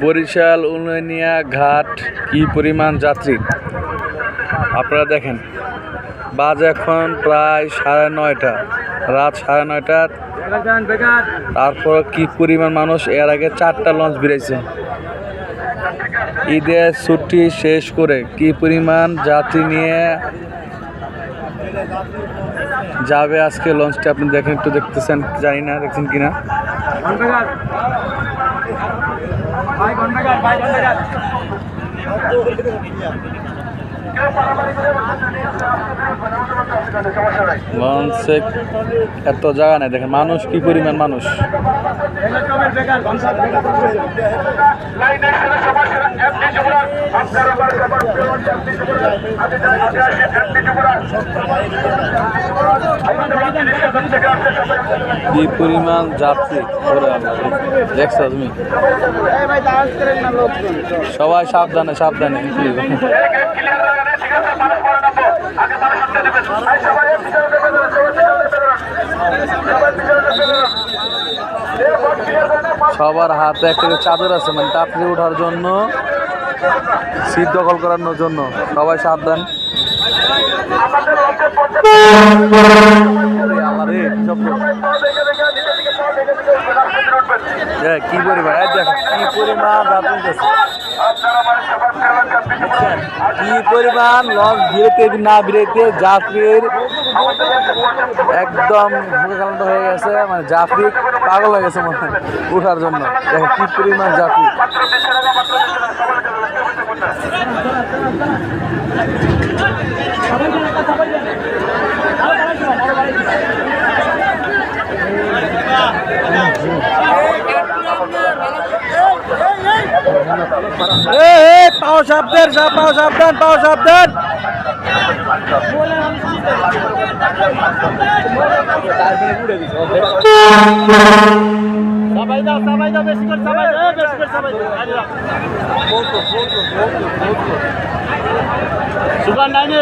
বরিশাল উলুনিয়া ঘাট কি পরিমাণ যাত্রী আপনারা দেখেন। বাজে এখন প্রায় 9:30, রাত 9:30। তারপর কি পরিমাণ মানুষ। এর আগে 4টা লঞ্চ বেরিয়েছে। ঈদের ছুটি শেষ করে কি পরিমাণ যাত্রী নিয়ে যাবে আজকে লঞ্চটা আপনি দেখেন, একটু দেখতেছেন, জানি না দেখছেন কিনা। লঞ্চে এত জায়গা নেই, দেখেন মানুষ কি পরিমাণ মানুষ। কি পরিমাণ যাত্রী দেখছো তুমি। সবাই সাবধানে সাবধানে। সবার হাতে একটা চাদর আছে, মানে যাত্রী ওঠার জন্য, সিট দখল করানোর জন্য। সবাই সাবধান। কি পরিমাণ দেখো, কি পরিমাণ যাত্রী আছে, কি পরিমাণ লঞ্চ বিরতি না বিরতি যাত্রীর একদম হয়ে গেছে, মানে যাত্রী পাগল হয়ে গেছে মনে হয় উঠার জন্য। দেখো কি পরিমাণ যাত্রী। পাও সাবধান, পাও সাবধান, পাও সাবধান। সবাই দাও, সবাই দাও, বেশি করে সবাই দাও, বেশি করে সবাই দাও। সুগার নাইনে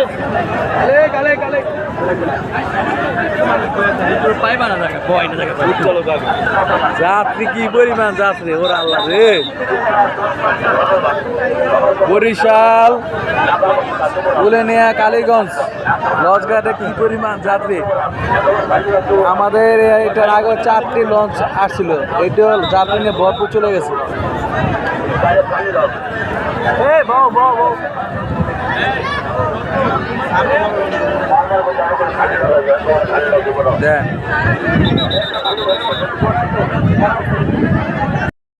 কালে কালে কালে যাত্রী কি পরিমাণ যাত্রী, ওরা আল্লাহ রে। বরিশাল উলুনিয়া কালীগঞ্জ লঞ্চঘাটে কি পরিমাণ যাত্রী। আমাদের এটার আগে 4টি লঞ্চ আসছিল, এটা যাত্রী নিয়ে ভরপুর চলে গেছে। দেন